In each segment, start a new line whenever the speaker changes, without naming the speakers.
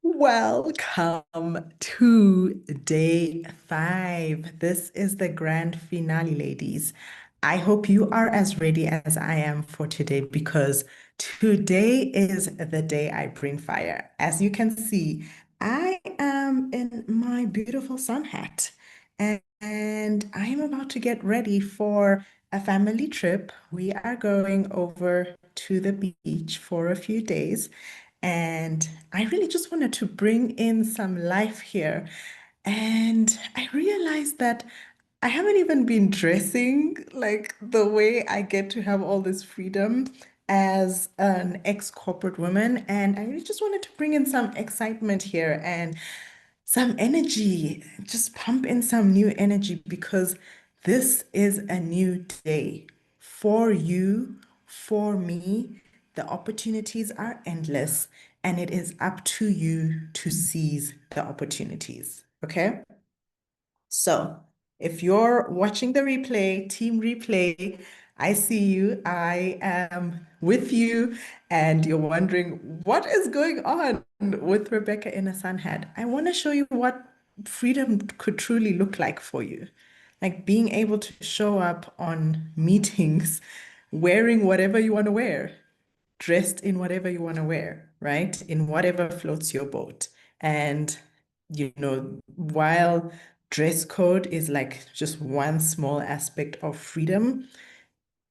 Welcome to day 5. This is the grand finale, ladies. I hope you are as ready as I am for today because today is the day I bring fire. As you can see, I am in my beautiful sun hat and I am about to get ready for a family trip. We are going over to the beach for a few days. And I really just wanted to bring in some life here. And I realized that I haven't even been dressing like the way I get to have all this freedom as an ex-corporate woman. And I really just wanted to bring in some excitement here and some energy, just pump in some new energy because this is a new day for you, for me. The opportunities are endless, and it is up to you to seize the opportunities. Okay? So, if you're watching the replay, team replay, I see you, I am with you, and you're wondering what is going on with Rebecca in a sun hat. I want to show you what freedom could truly look like for you. Like being able to show up on meetings wearing whatever you want to wear, dressed in whatever you want to wear, right? In whatever floats your boat. And, while dress code is like just one small aspect of freedom,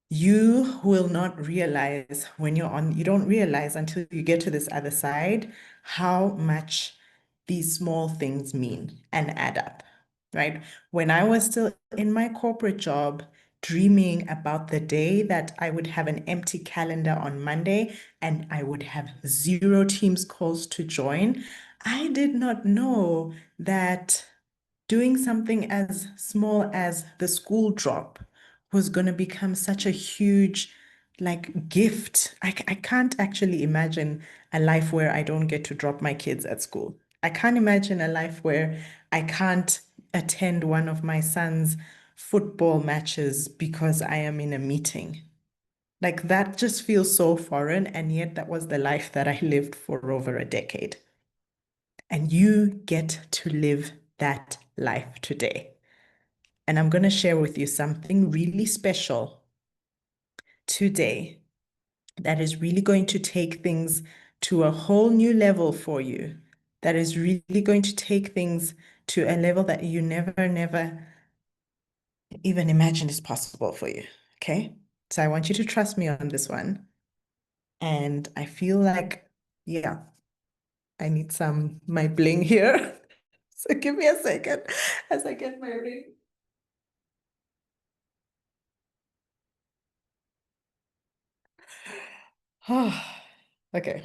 you will not realize when you don't realize until you get to this other side how much these small things mean and add up, right? When I was still in my corporate job, dreaming about the day that I would have an empty calendar on Monday and I would have zero Teams calls to join, I did not know that doing something as small as the school drop was going to become such a huge like gift. I can't actually imagine a life where I don't get to drop my kids at school. I can't imagine a life where I can't attend one of my son's football matches because I am in a meeting. Like that just feels so foreign, and yet that was the life that I lived for over a decade. And you get to live that life today. And I'm going to share with you something really special today that is really going to take things to a whole new level for you. That is really going to take things to a level that you never even imagined is possible for you. Okay. So I want you to trust me on this one. And I feel like, yeah, I need my bling here. So give me a second as I get my ring. Okay,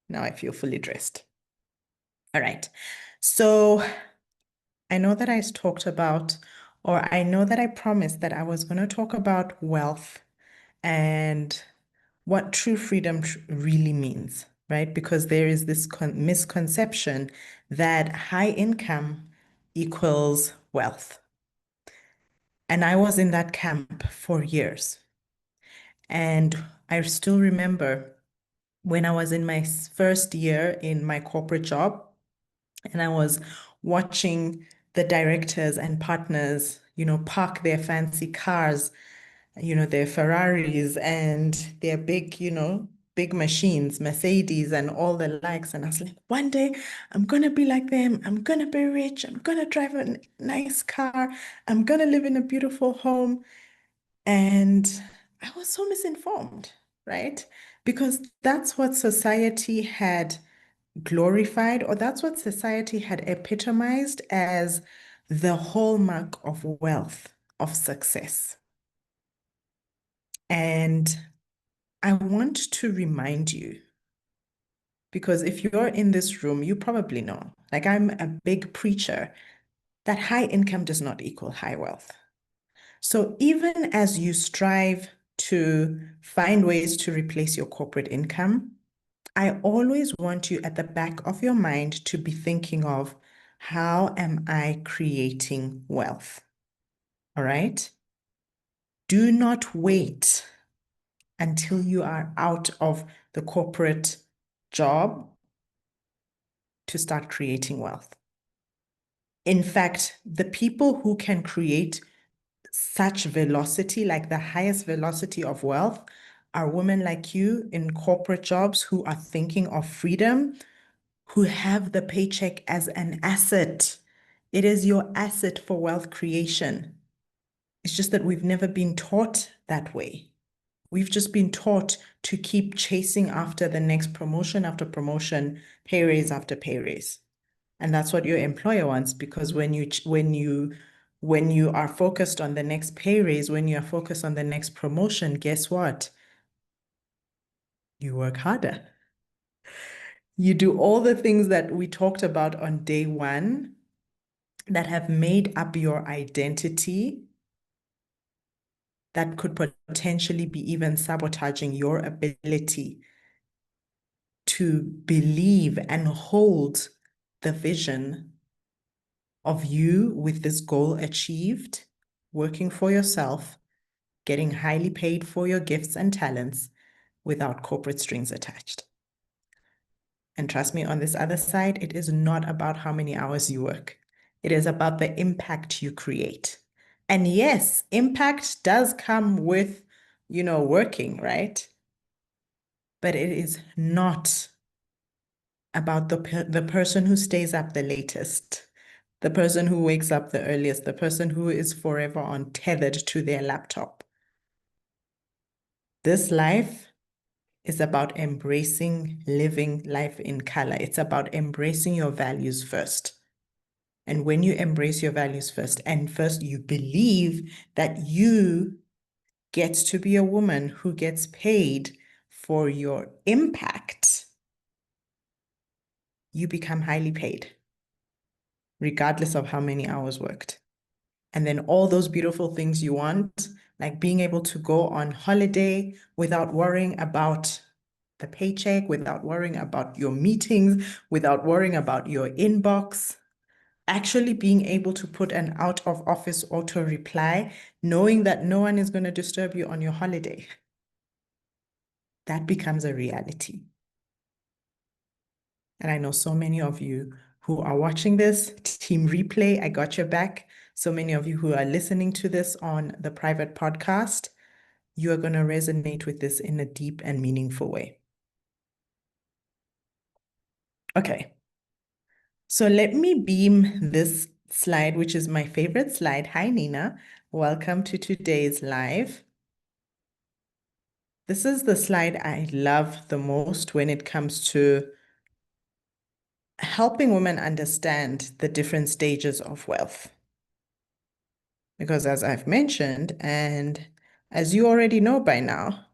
now I feel fully dressed. All right. So I know that I talked about, or I know that I promised that I was going to talk about wealth and what true freedom really means, right? Because there is this misconception that high income equals wealth. And I was in that camp for years. And I still remember when I was in my first year in my corporate job, and I was watching the directors and partners, park their fancy cars, their Ferraris and their big, big machines, Mercedes and all the likes. And I was like, one day I'm gonna be like them. I'm gonna be rich. I'm gonna drive a nice car. I'm gonna live in a beautiful home. And I was so misinformed, right? Because that's what society had glorified, or that's what society had epitomized as the hallmark of wealth, of success. And I want to remind you, because if you're in this room, you probably know, like I'm a big preacher, that high income does not equal high wealth. So even as you strive to find ways to replace your corporate income, I always want you at the back of your mind to be thinking of how am I creating wealth? All right. Do not wait until you are out of the corporate job to start creating wealth. In fact, the people who can create such velocity, like the highest velocity of wealth, are women like you in corporate jobs who are thinking of freedom, who have the paycheck as an asset. It is your asset for wealth creation. It's just that we've never been taught that way. We've just been taught to keep chasing after the next promotion after promotion, pay raise after pay raise. And that's what your employer wants, because when you are focused on the next pay raise, when you are focused on the next promotion, guess what? You work harder. You do all the things that we talked about on day one that have made up your identity that could potentially be even sabotaging your ability to believe and hold the vision of you with this goal achieved, working for yourself, getting highly paid for your gifts and talents without corporate strings attached. And trust me, on this other side, it is not about how many hours you work. It is about the impact you create. And yes, impact does come with, working, right? But it is not about the person who stays up the latest, the person who wakes up the earliest, the person who is forever untethered to their laptop. This life is about embracing living life in color. It's about embracing your values first. And when you embrace your values first, and first you believe that you get to be a woman who gets paid for your impact, you become highly paid, regardless of how many hours worked. And then all those beautiful things you want, like being able to go on holiday without worrying about the paycheck, without worrying about your meetings, without worrying about your inbox, actually being able to put an out of office auto reply, knowing that no one is going to disturb you on your holiday. That becomes a reality. And I know so many of you who are watching this, team replay, I got your back. So many of you who are listening to this on the private podcast, you are going to resonate with this in a deep and meaningful way. Okay. So let me beam this slide, which is my favorite slide. Hi, Nina. Welcome to today's live. This is the slide I love the most when it comes to helping women understand the different stages of wealth. Because as I've mentioned, and as you already know by now,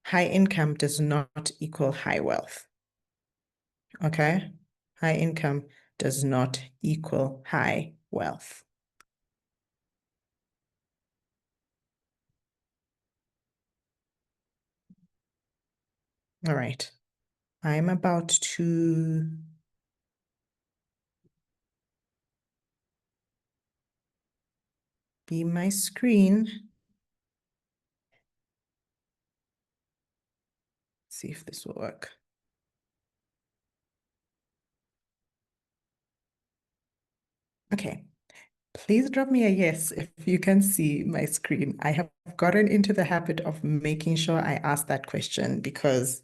high income does not equal high wealth. Okay? High income does not equal high wealth. All right. I'm about to beam my screen. See if this will work. Okay. Please drop me a yes if you can see my screen. I have gotten into the habit of making sure I ask that question because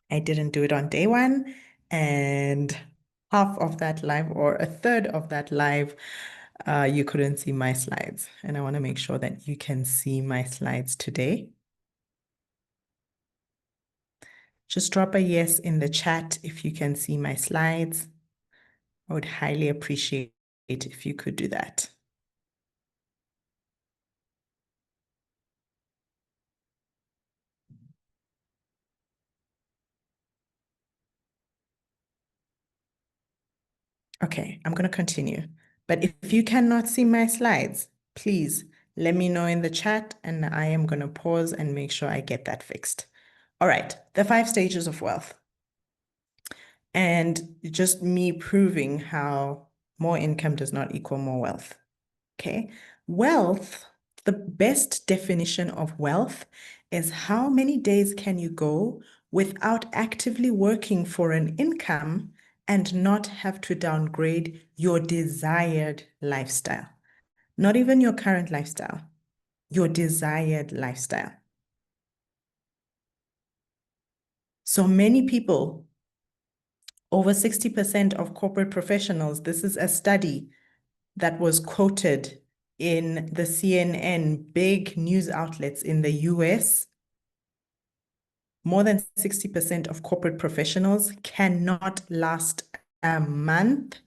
I didn't do it on day one, and half of that live or a third of that live, you couldn't see my slides. And I want to make sure that you can see my slides today. Just drop a yes in the chat if you can see my slides. I would highly appreciate it if you could do that. Okay, I'm going to continue. But if you cannot see my slides, please let me know in the chat and I am going to pause and make sure I get that fixed. All right, the 5 stages of wealth. And just me proving how more income does not equal more wealth. Okay. Wealth, the best definition of wealth is how many days can you go without actively working for an income and not have to downgrade your desired lifestyle. Not even your current lifestyle, your desired lifestyle. So many people, over 60% of corporate professionals, this is a study that was quoted in the CNN, big news outlets in the US, more than 60% of corporate professionals cannot last a month.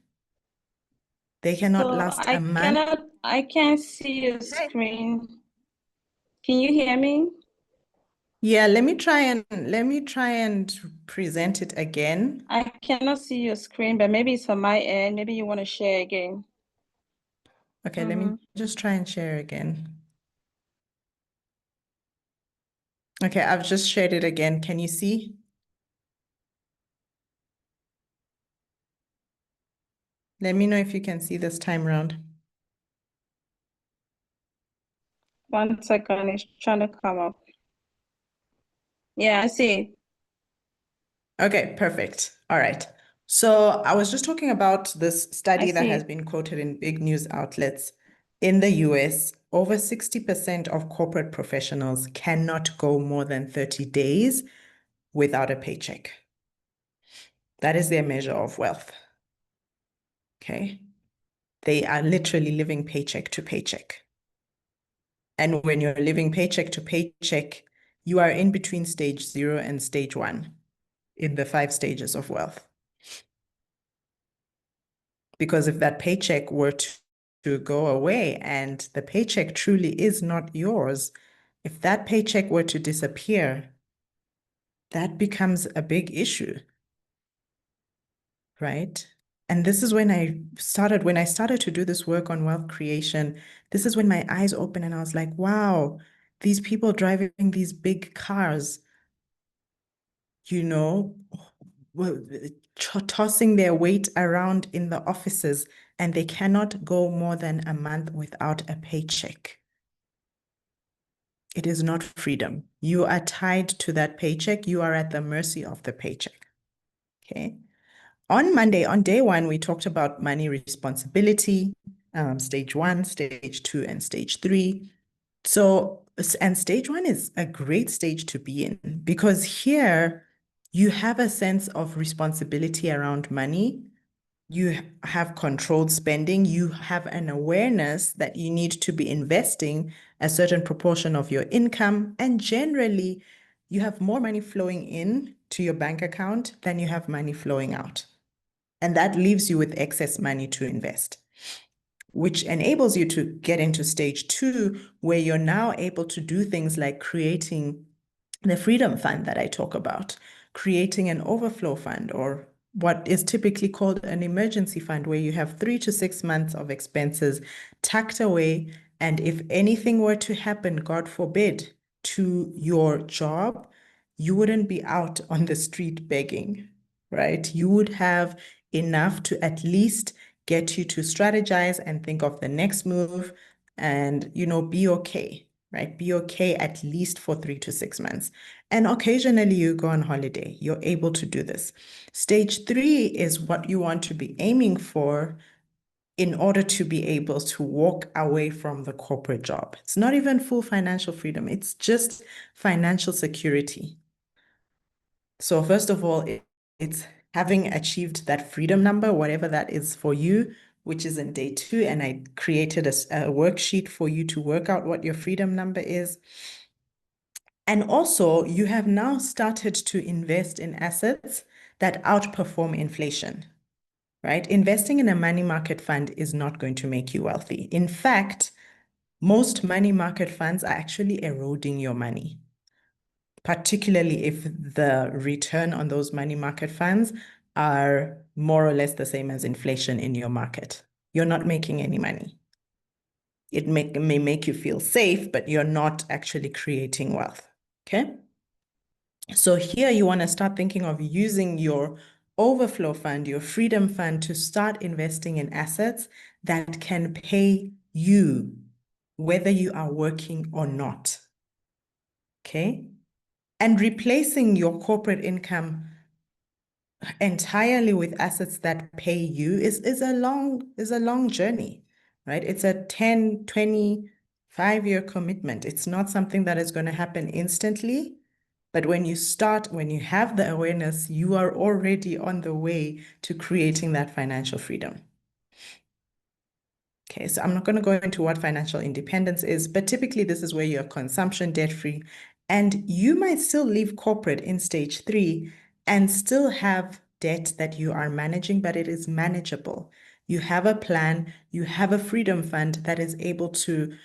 They cannot
So
last a month.
I can't see your screen. Can you hear me?
Yeah, let me try and present it again.
I cannot see your screen, but maybe it's on my end. Maybe you want to share again.
Okay, let me just try and share again. Okay, I've just shared it again. Can you see? Let me know if you can see this time round.
1 second, it's trying to come up. Yeah, I see.
Okay, perfect. All right. So I was just talking about this study that has
see.
been quoted in big news outlets. In the US, over 60% of corporate professionals cannot go more than 30 days without a paycheck. That is their measure of wealth. Okay. They are literally living paycheck to paycheck. And when you're living paycheck to paycheck, you are in between stage 0 and stage 1 in the 5 stages of wealth. Because if that paycheck were to go away and the paycheck truly is not yours, if that paycheck were to disappear, that becomes a big issue, right? And this is when I started to do this work on wealth creation, this is when my eyes opened and I was like, wow, these people driving these big cars, you know, tossing their weight around in the offices, and they cannot go more than a month without a paycheck. It is not freedom. You are tied to that paycheck. You are at the mercy of the paycheck. Okay. On Monday, on day 1, we talked about money responsibility, stage 1, stage 2, and stage 3. So, and stage 1 is a great stage to be in because here you have a sense of responsibility around money. You have controlled spending. You have an awareness that you need to be investing a certain proportion of your income. And generally, you have more money flowing in to your bank account than you have money flowing out. And that leaves you with excess money to invest, which enables you to get into stage 2, where you're now able to do things like creating the freedom fund that I talk about, creating an overflow fund, or what is typically called an emergency fund, where you have 3 to 6 months of expenses tucked away. And if anything were to happen, God forbid, to your job, you wouldn't be out on the street begging, right? You would have enough to at least get you to strategize and think of the next move and, be okay, right? Be okay at least for 3 to 6 months. And occasionally you go on holiday. You're able to do this. Stage 3 is what you want to be aiming for in order to be able to walk away from the corporate job. It's not even full financial freedom. It's just financial security. So first of all, it's having achieved that freedom number, whatever that is for you, which is in day 2. And I created a worksheet for you to work out what your freedom number is. And also, you have now started to invest in assets that outperform inflation, right? Investing in a money market fund is not going to make you wealthy. In fact, most money market funds are actually eroding your money, particularly if the return on those money market funds are more or less the same as inflation in your market. You're not making any money. It may make you feel safe, but you're not actually creating wealth, okay? So here you want to start thinking of using your overflow fund, your freedom fund, to start investing in assets that can pay you, whether you are working or not, okay? And replacing your corporate income entirely with assets that pay you is a long journey, right? It's a 10, 25-year commitment. It's not something that is going to happen instantly. But when you start, when you have the awareness, you are already on the way to creating that financial freedom. Okay, so I'm not going to go into what financial independence is, but typically this is where you're consumption debt-free, and you might still leave corporate in stage 3 and still have debt that you are managing, but it is manageable. You have a plan, you have a freedom fund that is able to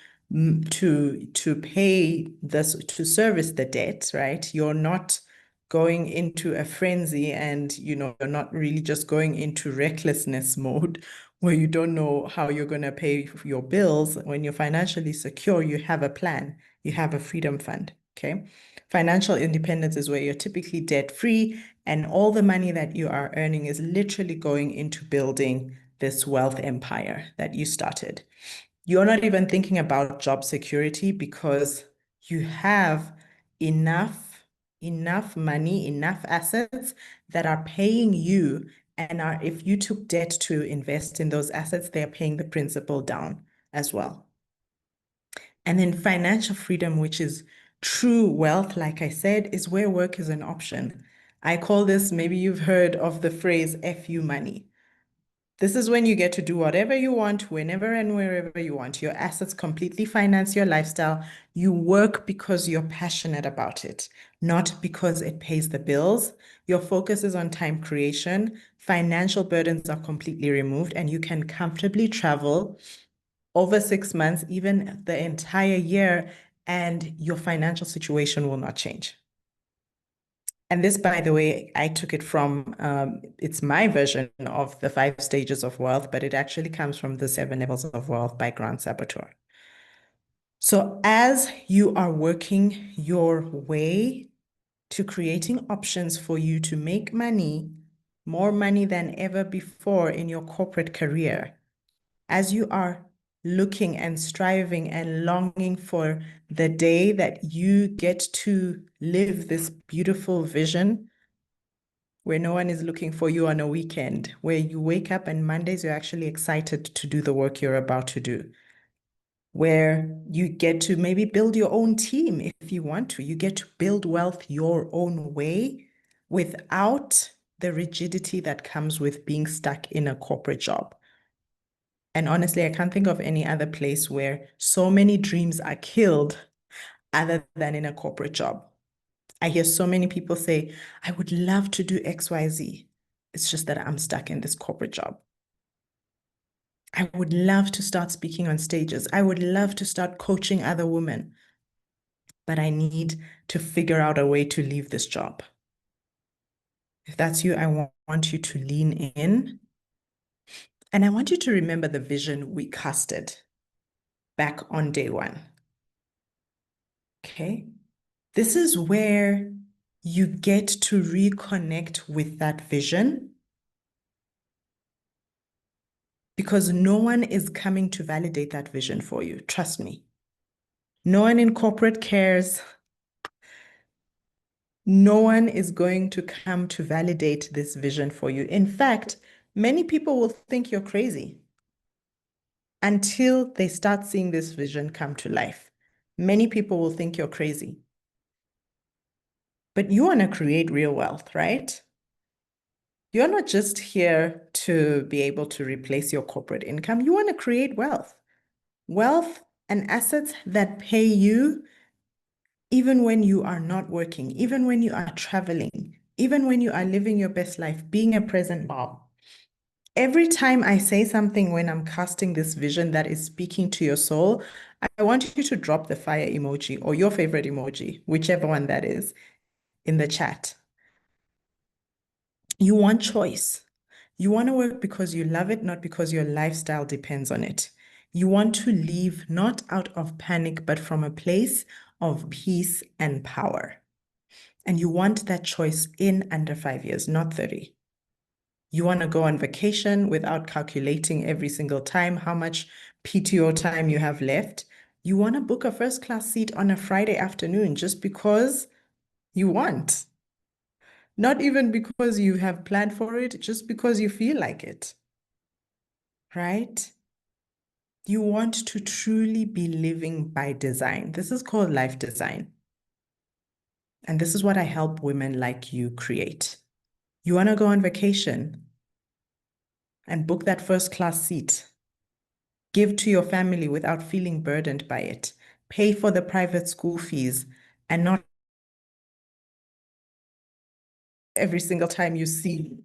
pay this, to service the debt, right? You're not going into a frenzy, and you're not really just going into recklessness mode where you don't know how you're going to pay your bills. When you're financially secure, you have a plan, you have a freedom fund. Okay. Financial independence is where you're typically debt free, and all the money that you are earning is literally going into building this wealth empire that you started. You're not even thinking about job security because you have enough money, enough assets that are paying you, and are, if you took debt to invest in those assets, they're paying the principal down as well. And then financial freedom, which is true wealth, like I said, is where work is an option. I call this, maybe you've heard of the phrase FU money. This is when you get to do whatever you want, whenever and wherever you want. Your assets completely finance your lifestyle. You work because you're passionate about it, not because it pays the bills. Your focus is on time creation. Financial burdens are completely removed, and you can comfortably travel over 6 months, even the entire year, and your financial situation will not change. And this, by the way, I took it from, it's my version of the 5 stages of wealth, but it actually comes from the 7 levels of wealth by Grant Sabator. So as you are working your way to creating options for you to make money, more money than ever before in your corporate career, as you are looking and striving and longing for the day that you get to live this beautiful vision where no one is looking for you on a weekend, where you wake up and Mondays you're actually excited to do the work you're about to do, where you get to maybe build your own team if you want to. You get to build wealth your own way without the rigidity that comes with being stuck in a corporate job. And honestly, I can't think of any other place where so many dreams are killed other than in a corporate job. I hear so many people say, I would love to do XYZ. It's just that I'm stuck in this corporate job. I would love to start speaking on stages. I would love to start coaching other women, but I need to figure out a way to leave this job. If that's you, I want you to lean in, and I want you to remember the vision we casted back on day 1. Okay? This is where you get to reconnect with that vision, because no one is coming to validate that vision for you. Trust me. No one in corporate cares. No one is going to come to validate this vision for you. In fact, many people will think you're crazy until they start seeing this vision come to life. Many people will think you're crazy. But you want to create real wealth, right? You're not just here to be able to replace your corporate income. You want to create wealth. Wealth and assets that pay you even when you are not working, even when you are traveling, even when you are living your best life, being a present mom. Every time I say something when I'm casting this vision that is speaking to your soul, I want you to drop the fire emoji or your favorite emoji, whichever one that is, in the chat. You want choice. You want to work because you love it, not because your lifestyle depends on it. You want to leave not out of panic, but from a place of peace and power. And you want that choice in under 5 years, not 30. You want to go on vacation without calculating every single time how much PTO time you have left. You want to book a first class seat on a Friday afternoon just because You want. Not even because you have planned for it, just because you feel like it, right? You want to truly be living by design. This is called life design. And this is what I help women like you create. You want to go on vacation and book that first class seat. Give to your family without feeling burdened by it. Pay for the private school fees and not every single time you see,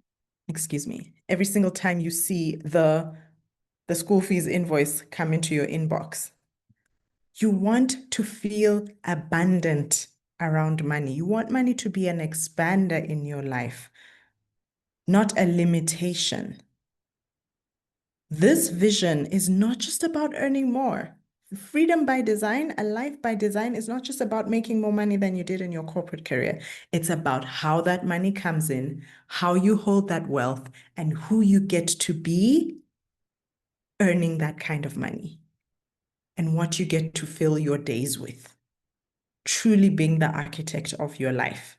excuse me, every single time you see the school fees invoice come into your inbox. You want to feel abundant around money. You want money to be an expander in your life, not a limitation. This vision is not just about earning more. Freedom by design, a life by design, is not just about making more money than you did in your corporate career. It's about how that money comes in, how you hold that wealth, and who you get to be earning that kind of money, and what you get to fill your days with. Truly being the architect of your life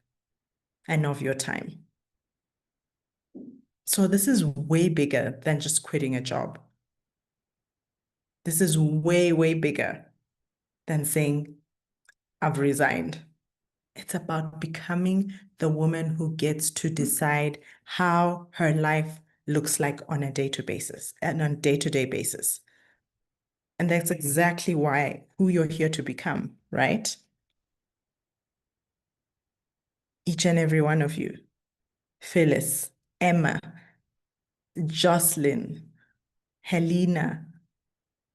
and of your time. So this is way bigger than just quitting a job. This is way, way bigger than saying, I've resigned. It's about becoming the woman who gets to decide how her life looks like on a day-to-day basis and on day-to-day basis. And that's exactly why who you're here to become, right? Each and every one of you. Phyllis, Emma, Jocelyn, Helena,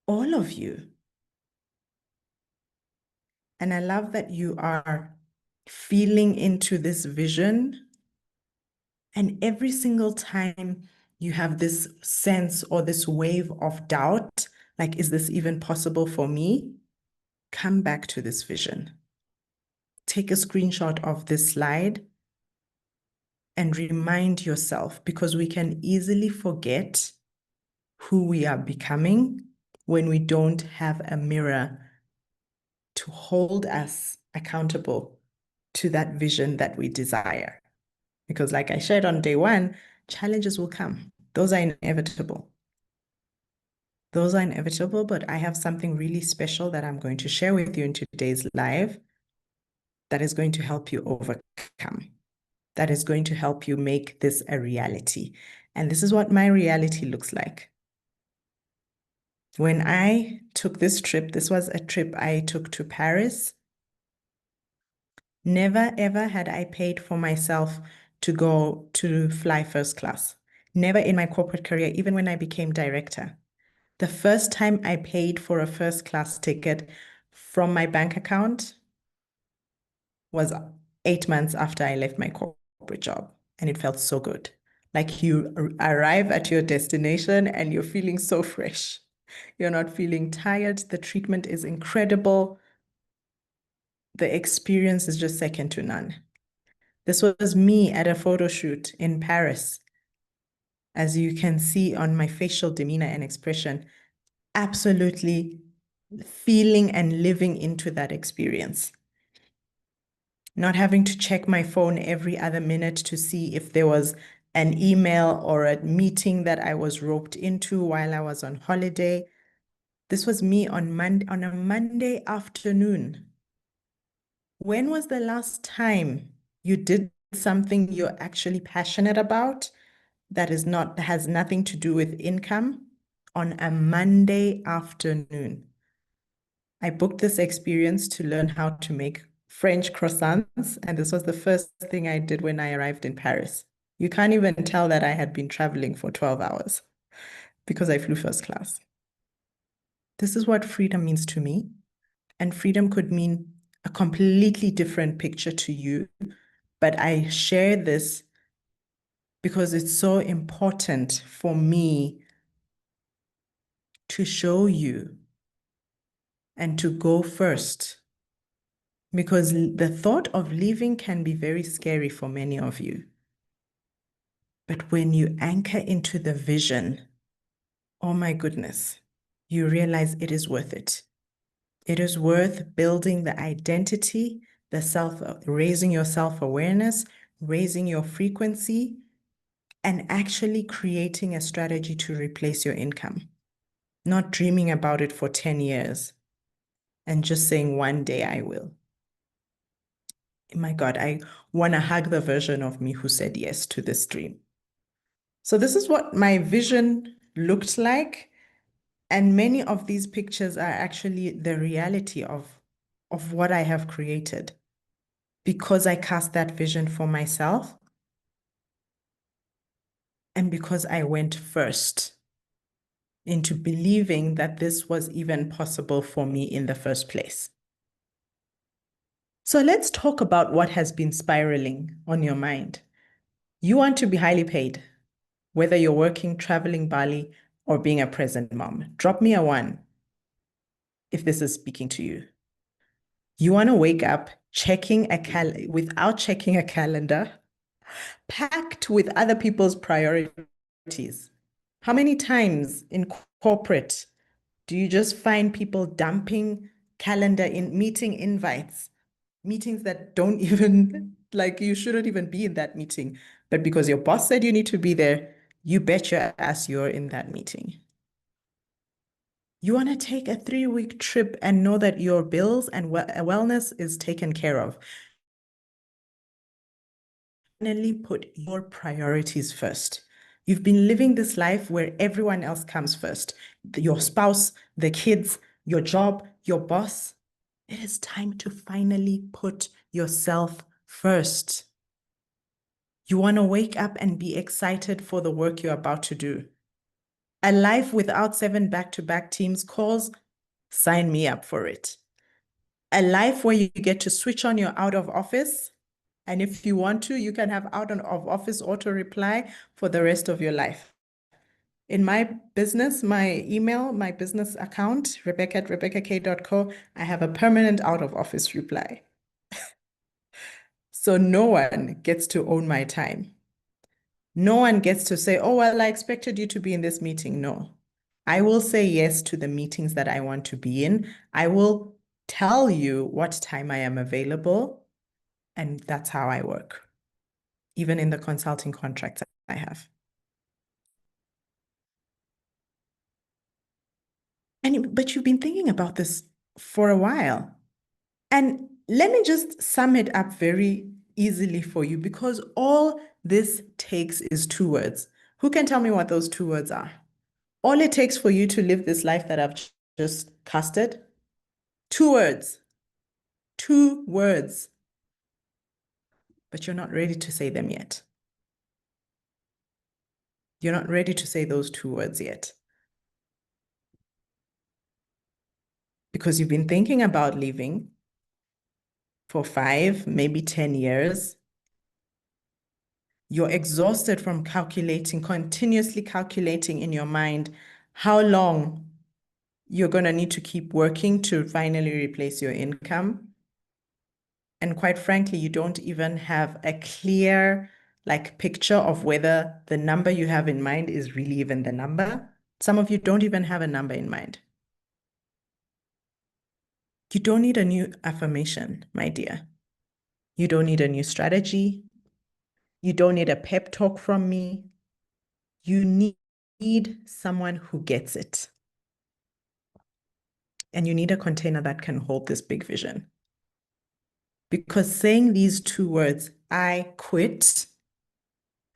all of you. And I love that you are feeling into this vision. And every single time you have this sense or this wave of doubt, like, is this even possible for me? Come back to this vision. Take a screenshot of this slide and remind yourself, because we can easily forget who we are becoming when we don't have a mirror to hold us accountable to that vision that we desire. Because like I shared on day one, challenges will come. Those are inevitable. Those are inevitable, but I have something really special that I'm going to share with you in today's live that is going to help you overcome, that is going to help you make this a reality. And this is what my reality looks like. When I took this trip, this was a trip I took to Paris. Never, ever had I paid for myself to go to fly first class. Never in my corporate career, even when I became director. The first time I paid for a first class ticket from my bank account was 8 months after I left my corporate job. And it felt so good. Like you arrive at your destination and you're feeling so fresh. You're not feeling tired. The treatment is incredible. The experience is just second to none. This was me at a photo shoot in Paris. As you can see on my facial demeanor and expression, absolutely feeling and living into that experience. Not having to check my phone every other minute to see if there was an email or a meeting that I was roped into while I was on holiday. This was me on a Monday afternoon. When was the last time you did something you're actually passionate about that has nothing to do with income on a Monday afternoon? I booked this experience to learn how to make French croissants, and this was the first thing I did when I arrived in Paris. You can't even tell that I had been traveling for 12 hours because I flew first class. This is what freedom means to me. And freedom could mean a completely different picture to you. But I share this because it's so important for me to show you and to go first. Because the thought of leaving can be very scary for many of you. But when you anchor into the vision, oh my goodness, you realize it is worth it. It is worth building the identity, raising your self-awareness, raising your frequency, and actually creating a strategy to replace your income, not dreaming about it for 10 years and just saying one day I will. My God, I want to hug the version of me who said yes to this dream. So this is what my vision looked like. And many of these pictures are actually the reality of what I have created because I cast that vision for myself and because I went first into believing that this was even possible for me in the first place. So let's talk about what has been spiraling on your mind. You want to be highly paid, whether you're working, traveling Bali, or being a present mom. Drop me a 1 if this is speaking to you. You want to wake up without checking a calendar, packed with other people's priorities. How many times in corporate do you just find people dumping calendar in meeting invites, meetings that don't even, like you shouldn't even be in that meeting, but because your boss said you need to be there, you bet your ass you're in that meeting. You want to take a 3-week trip and know that your bills and wellness is taken care of. Finally, put your priorities first. You've been living this life where everyone else comes first. Your spouse, the kids, your job, your boss. It is time to finally put yourself first. You want to wake up and be excited for the work you're about to do. A life without 7 back-to-back Teams calls, sign me up for it. A life where you get to switch on your out of office, and if you want to, you can have out of office auto reply for the rest of your life. In my business, my email, my business account, rebecca@rebeccak.co, I have a permanent out of office reply. So no one gets to own my time. No one gets to say, oh, well, I expected you to be in this meeting. No, I will say yes to the meetings that I want to be in. I will tell you what time I am available, and that's how I work, even in the consulting contracts I have. But you've been thinking about this for a while. And let me just sum it up very easily for you, because all this takes is 2 words. Who can tell me what those 2 words are? All it takes for you to live this life that I've just casted, 2 words. 2 words. But you're not ready to say them yet. You're not ready to say those 2 words yet. Because you've been thinking about leaving for 5, maybe 10 years. You're exhausted from continuously calculating in your mind how long you're going to need to keep working to finally replace your income. And quite frankly, you don't even have a clear picture of whether the number you have in mind is really even the number. Some of you don't even have a number in mind. You don't need a new affirmation, my dear. You don't need a new strategy. You don't need a pep talk from me. You need someone who gets it. And you need a container that can hold this big vision. Because saying these 2 words, I quit,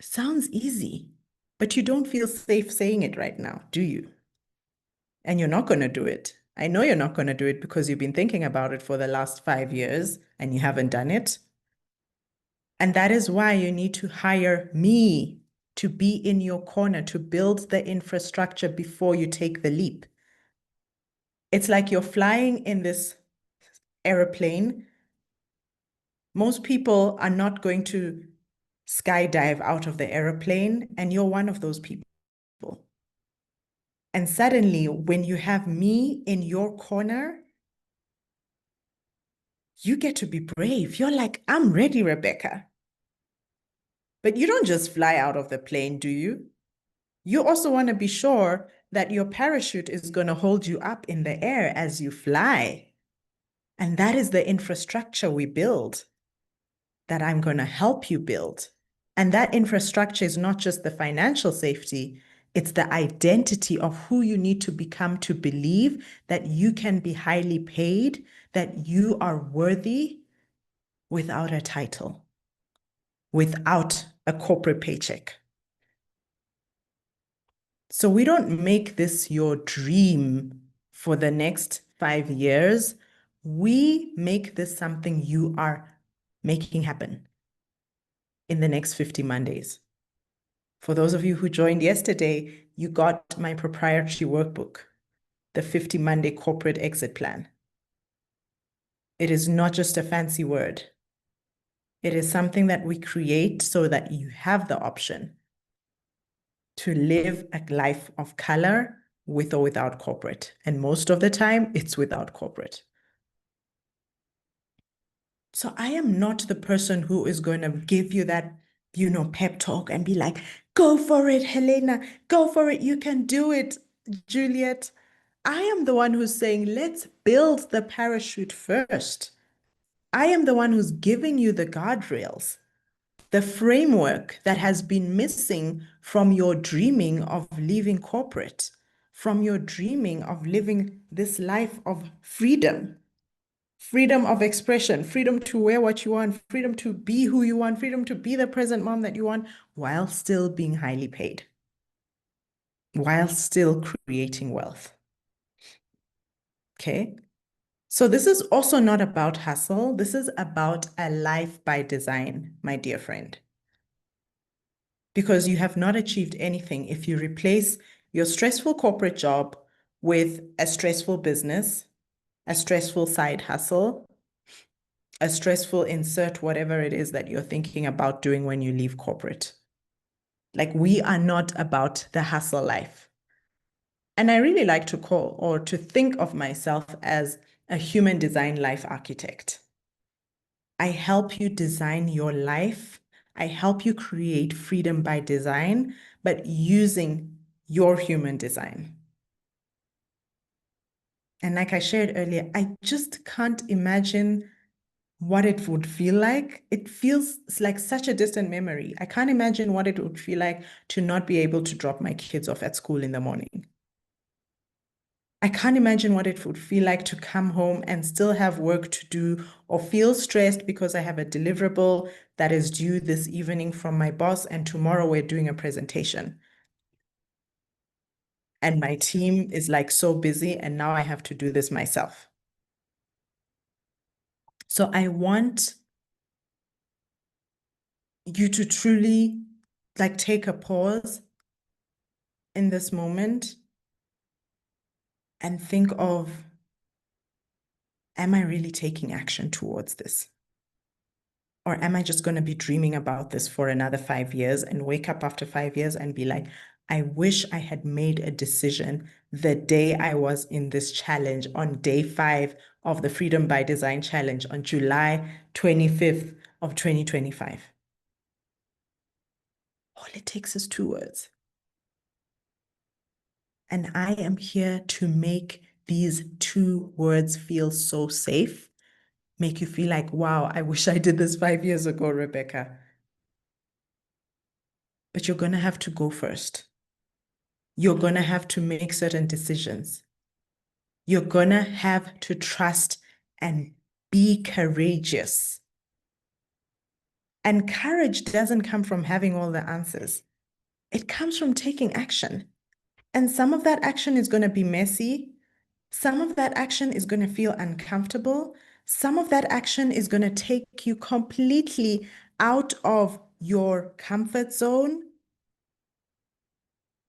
sounds easy, but you don't feel safe saying it right now, do you? And you're not going to do it. I know you're not going to do it because you've been thinking about it for the last 5 years and you haven't done it. And that is why you need to hire me to be in your corner, to build the infrastructure before you take the leap. It's like you're flying in this airplane. Most people are not going to skydive out of the airplane, and you're one of those people. And suddenly, when you have me in your corner, you get to be brave. You're like, I'm ready, Rebecca. But you don't just fly out of the plane, do you? You also want to be sure that your parachute is going to hold you up in the air as you fly. And that is the infrastructure we build, that I'm going to help you build. And that infrastructure is not just the financial safety, it's the identity of who you need to become to believe that you can be highly paid, that you are worthy without a title, without a corporate paycheck. So we don't make this your dream for the next 5 years. We make this something you are making happen in the next 50 Mondays. For those of you who joined yesterday, you got my proprietary workbook, the 50 Monday Corporate Exit Plan. It is not just a fancy word. It is something that we create so that you have the option to live a life of color with or without corporate. And most of the time, it's without corporate. So I am not the person who is going to give you that, pep talk and be like, go for it, Helena, go for it. You can do it, Juliet. I am the one who's saying, let's build the parachute first. I am the one who's giving you the guardrails, the framework that has been missing from your dreaming of leaving corporate, from your dreaming of living this life of freedom. Freedom of expression, freedom to wear what you want, freedom to be who you want, freedom to be the present mom that you want, while still being highly paid, while still creating wealth. Okay. So this is also not about hustle. This is about a life by design, my dear friend. Because you have not achieved anything if you replace your stressful corporate job with a stressful business, a stressful side hustle, a stressful insert whatever it is that you're thinking about doing when you leave corporate. Like, we are not about the hustle life. And I really like to call or to think of myself as a human design life architect. I help you design your life. I help you create freedom by design, but using your human design. And like I shared earlier, I just can't imagine what it would feel like. It feels like such a distant memory. I can't imagine what it would feel like to not be able to drop my kids off at school in the morning. I can't imagine what it would feel like to come home and still have work to do or feel stressed because I have a deliverable that is due this evening from my boss, and tomorrow we're doing a presentation. And my team is like so busy, and now I have to do this myself. So I want you to truly like take a pause in this moment and think of, am I really taking action towards this? Or am I just going to be dreaming about this for another 5 years and wake up after 5 years and be like, I wish I had made a decision the day I was in this challenge on day 5 of the Freedom by Design Challenge on July 25th of 2025. All it takes is 2 words. And I am here to make these 2 words feel so safe, make you feel like, wow, I wish I did this 5 years ago, Rebecca. But you're going to have to go first. You're going to have to make certain decisions. You're going to have to trust and be courageous. And courage doesn't come from having all the answers. It comes from taking action. And some of that action is going to be messy. Some of that action is going to feel uncomfortable. Some of that action is going to take you completely out of your comfort zone.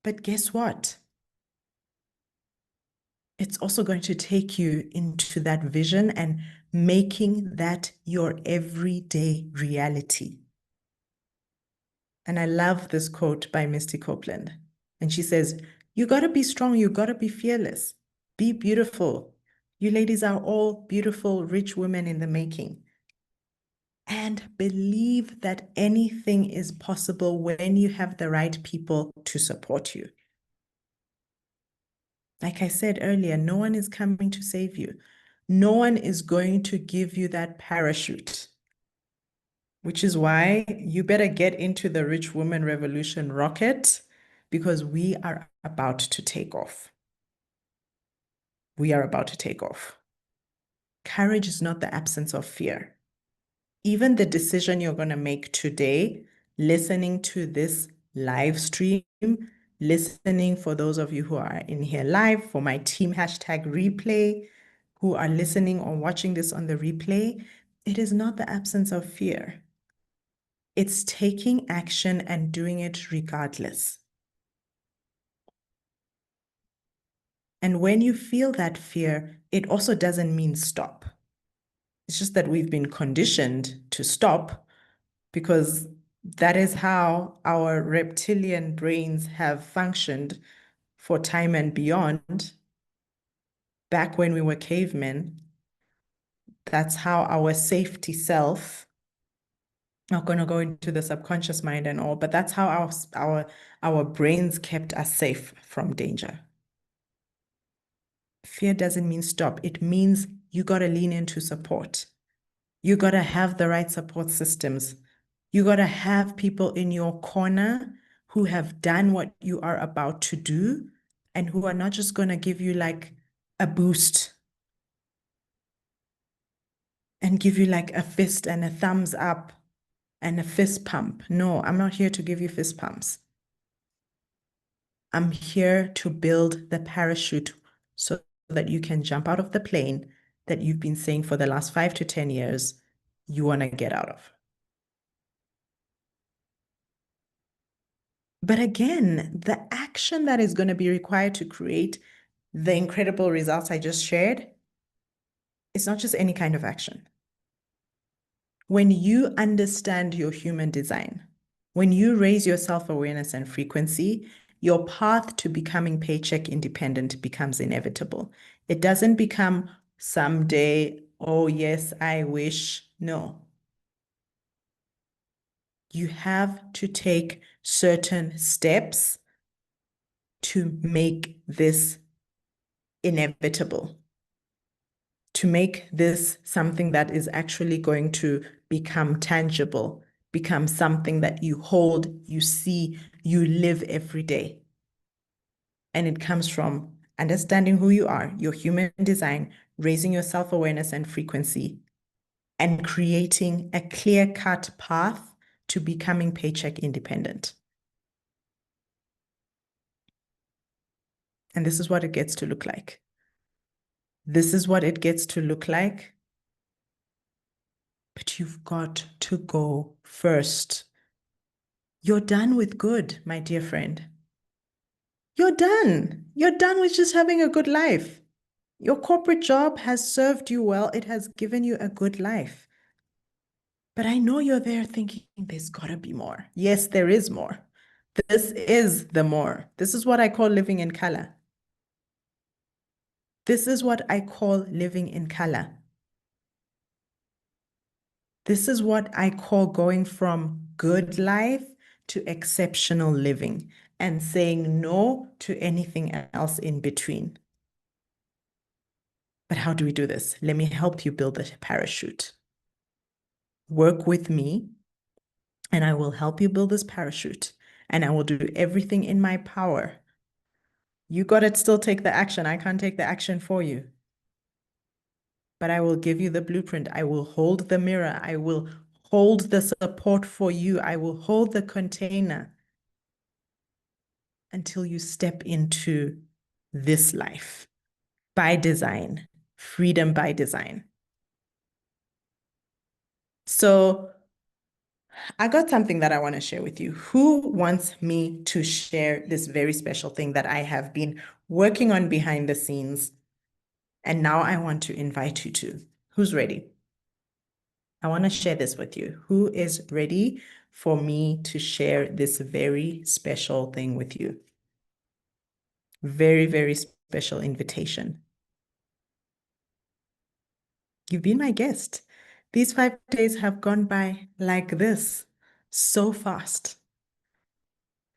But guess what? It's also going to take you into that vision and making that your everyday reality. And I love this quote by Misty Copeland. And she says, you got to be strong. You got to be fearless. Be beautiful. You ladies are all beautiful, rich women in the making. And believe that anything is possible when you have the right people to support you. Like I said earlier, no one is coming to save you. No one is going to give you that parachute, which is why you better get into the Rich Woman Revolution rocket because we are about to take off. We are about to take off. Courage is not the absence of fear. Even the decision you're going to make today, listening to this live stream, listening for those of you who are in here live, for my team #replay, who are listening or watching this on the replay, it is not the absence of fear. It's taking action and doing it regardless. And when you feel that fear, it also doesn't mean stop. It's just that we've been conditioned to stop because that is how our reptilian brains have functioned for time and beyond. Back when we were cavemen, that's how our safety self, not going to go into the subconscious mind and all, but that's how our brains kept us safe from danger. Fear doesn't mean stop. It means you got to lean into support. You got to have the right support systems. You got to have people in your corner who have done what you are about to do and who are not just going to give you like a boost and give you like a fist and a thumbs up and a fist pump. No, I'm not here to give you fist pumps. I'm here to build the parachute so that you can jump out of the plane that you've been saying for the last 5 to 10 years you want to get out of. But again, the action that is going to be required to create the incredible results I just shared, it's not just any kind of action. When you understand your human design, when you raise your self-awareness and frequency, your path to becoming paycheck independent becomes inevitable. It doesn't become someday, oh yes, I wish. No. You have to take certain steps to make this inevitable, to make this something that is actually going to become tangible, become something that you hold, you see, you live every day. And it comes from understanding who you are, your human design, raising your self-awareness and frequency, and creating a clear-cut path to becoming paycheck independent. And this is what it gets to look like. This is what it gets to look like. But you've got to go first. You're done with good, my dear friend. You're done. You're done with just having a good life. Your corporate job has served you well. It has given you a good life. But I know you're there thinking there's got to be more. Yes, there is more. This is the more. This is what I call living in color. This is what I call living in color. This is what I call going from good life to exceptional living and saying no to anything else in between. But how do we do this? Let me help you build a parachute. Work with me, and I will help you build this parachute, and I will do everything in my power. You got to still take the action. I can't take the action for you. But I will give you the blueprint. I will hold the mirror. I will hold the support for you. I will hold the container until you step into this life by design, freedom by design. So I got something that I want to share with you. Who wants me to share this very special thing that I have been working on behind the scenes? And now I want to invite you to. Who's ready? I want to share this with you. Who is ready for me to share this very special thing with you? Very, very special invitation. You've been my guest. These 5 days have gone by like this, so fast.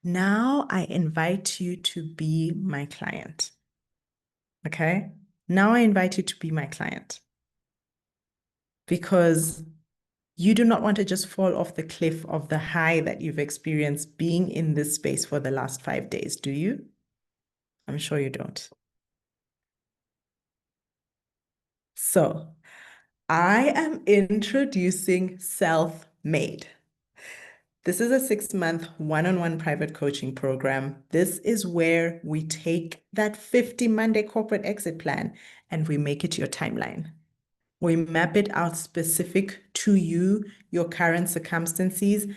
Now I invite you to be my client. Okay? Now I invite you to be my client because you do not want to just fall off the cliff of the high that you've experienced being in this space for the last 5 days, do you? I'm sure you don't. So I am introducing Self-Made. This is a 6-month one-on-one private coaching program. This is where we take that 50 Monday corporate exit plan and we make it your timeline. We map it out specific to you, your current circumstances.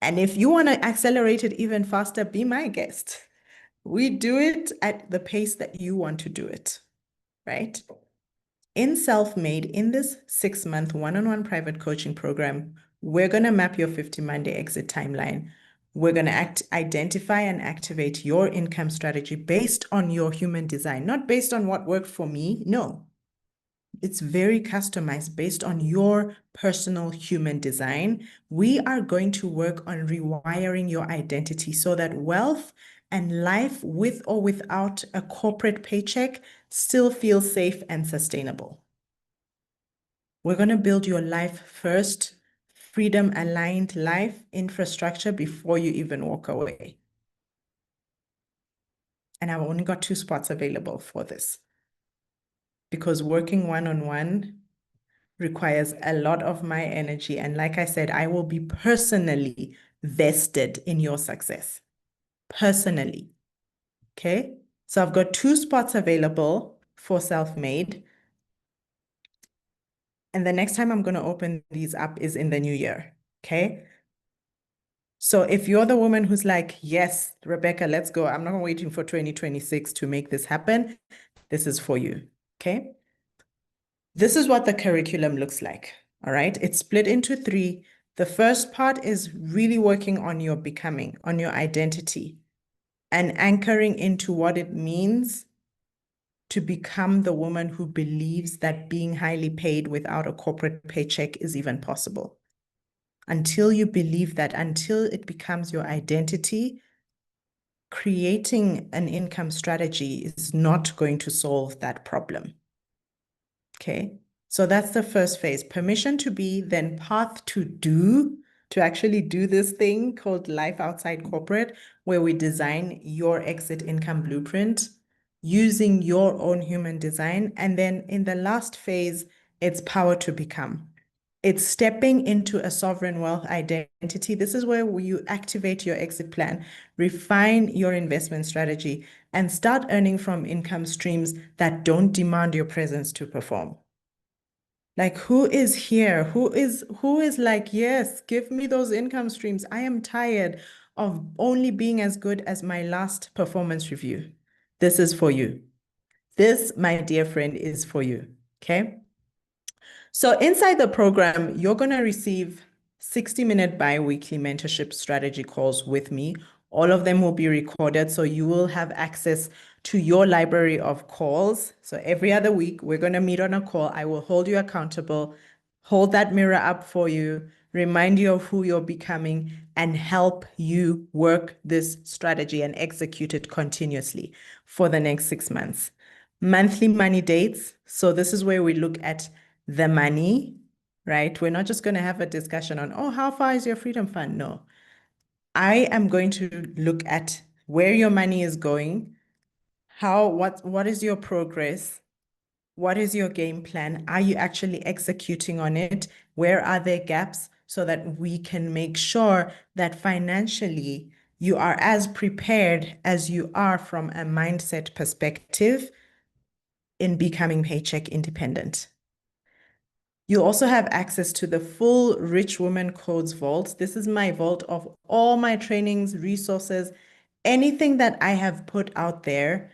And if you want to accelerate it even faster, be my guest. We do it at the pace that you want to do it, right? In Self-Made, in this 6-month one-on-one private coaching program, we're going to map your 50 Monday exit timeline. We're going to identify and activate your income strategy based on your human design, not based on what worked for me. No, it's very customized based on your personal human design. We are going to work on rewiring your identity so that wealth and life with or without a corporate paycheck still feels safe and sustainable. We're going to build your life first, freedom aligned life infrastructure before you even walk away. And I've only got 2 spots available for this because working one-on-one requires a lot of my energy. And like I said, I will be personally vested in your success. Personally. Okay. So I've got 2 spots available for Self-Made. And the next time I'm going to open these up is in the new year. Okay. So if you're the woman who's like, yes, Rebecca, let's go. I'm not waiting for 2026 to make this happen. This is for you. Okay. This is what the curriculum looks like. All right. It's split into 3. The first part is really working on your becoming, on your identity, and anchoring into what it means to become the woman who believes that being highly paid without a corporate paycheck is even possible. Until you believe that, until it becomes your identity, creating an income strategy is not going to solve that problem. Okay. So that's the first phase, permission to be, then path to do, to actually do this thing called life outside corporate, where we design your exit income blueprint using your own human design. And then in the last phase, it's power to become. It's stepping into a sovereign wealth identity. This is where you activate your exit plan, refine your investment strategy, and start earning from income streams that don't demand your presence to perform. Like, who is here? Who is like, yes, give me those income streams. I am tired of only being as good as my last performance review. This is for you. This, my dear friend, is for you. Okay. So inside the program, you're going to receive 60-minute bi-weekly mentorship strategy calls with me. All of them will be recorded, so you will have access to your library of calls. So every other week, we're going to meet on a call. I will hold you accountable, hold that mirror up for you, remind you of who you're becoming, and help you work this strategy and execute it continuously for the next 6 months. Monthly money dates. So this is where we look at the money, right? We're not just going to have a discussion on, oh, how far is your freedom fund? No. I am going to look at where your money is going, what is your progress? What is your game plan? Are you actually executing on it? Where are there gaps so that we can make sure that financially you are as prepared as you are from a mindset perspective in becoming paycheck independent? You also have access to the full Rich Woman Codes vault. This is my vault of all my trainings, resources, anything that I have put out there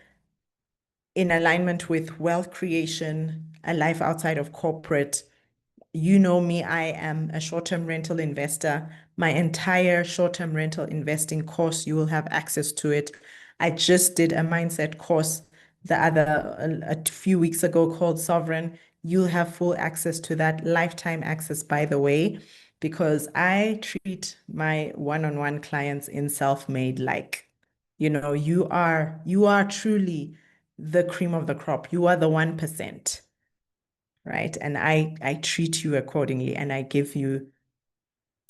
in alignment with wealth creation, a life outside of corporate. You know me, I am a short-term rental investor. My entire short-term rental investing course, you will have access to it. I just did a mindset course a few weeks ago called Sovereign. You'll have full access to that, lifetime access, by the way, because I treat my one-on-one clients in Self-Made like, you are truly the cream of the crop. You are the 1%, right? And I treat you accordingly, and I give you,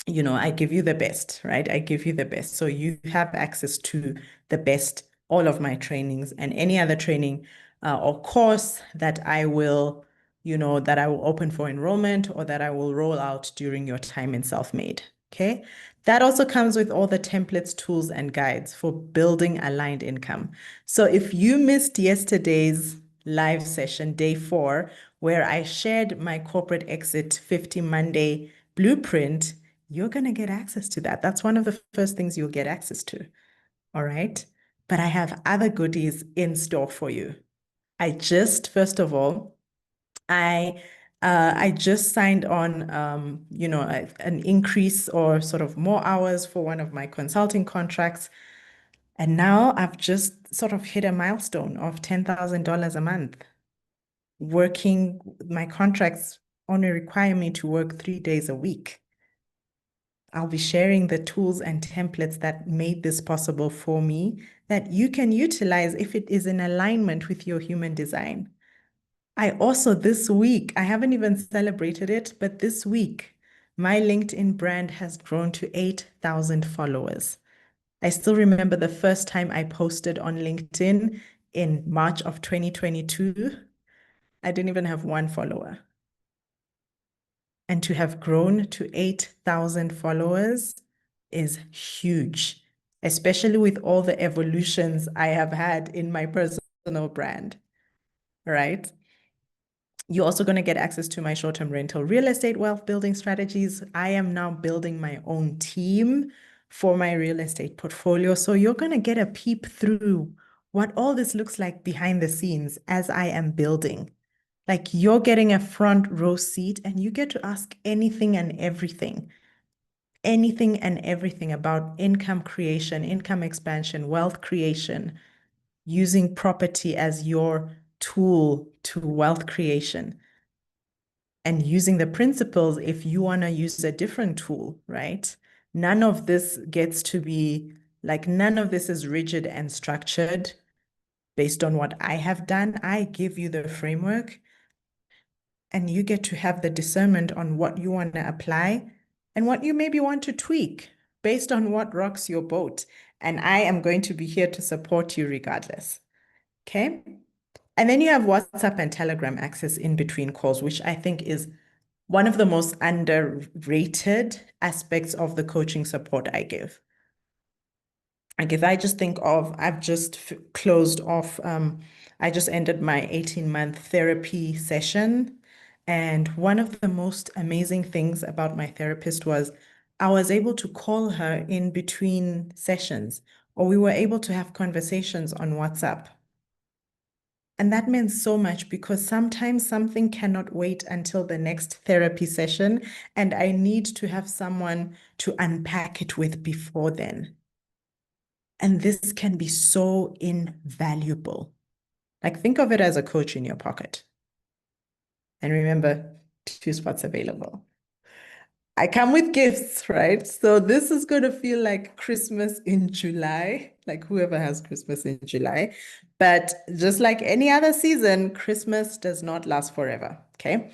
I give you the best, right? I give you the best. So you have access to the best, all of my trainings and any other training or course that I will, that I will open for enrollment or that I will roll out during your time in self-made. Okay. That also comes with all the templates, tools, and guides for building aligned income. So if you missed yesterday's live session, day 4, where I shared my corporate exit 50 Monday blueprint, you're going to get access to that. That's one of the first things you'll get access to. All right. But I have other goodies in store for you. First of all, I just signed on, an increase or sort of more hours for one of my consulting contracts. And now I've just sort of hit a milestone of $10,000 a month. My contracts only require me to work 3 days a week. I'll be sharing the tools and templates that made this possible for me that you can utilize if it is in alignment with your human design. I also, this week, I haven't even celebrated it, but this week, my LinkedIn brand has grown to 8,000 followers. I still remember the first time I posted on LinkedIn in March of 2022. I didn't even have one follower. And to have grown to 8,000 followers is huge, especially with all the evolutions I have had in my personal brand, right? You're also going to get access to my short-term rental real estate wealth building strategies. I am now building my own team for my real estate portfolio. So you're going to get a peep through what all this looks like behind the scenes as I am building. Like you're getting a front row seat and you get to ask anything and everything about income creation, income expansion, wealth creation, using property as your tool to wealth creation, and using the principles if you want to use a different tool, right? None of this none of this is rigid and structured based on what I have done. I give you the framework and you get to have the discernment on what you want to apply and what you maybe want to tweak based on what rocks your boat. And I am going to be here to support you regardless. Okay. And then you have WhatsApp and Telegram access in between calls, which I think is one of the most underrated aspects of the coaching support I give. Like if I just think of, I've just closed off, I just ended my 18-month therapy session. And one of the most amazing things about my therapist was I was able to call her in between sessions, or we were able to have conversations on WhatsApp. And that meant so much because sometimes something cannot wait until the next therapy session, and I need to have someone to unpack it with before then. And this can be so invaluable. Like think of it as a coach in your pocket. And remember, 2 spots available. I come with gifts, right? So this is going to feel like Christmas in July, like whoever has Christmas in July. But just like any other season, Christmas does not last forever, okay?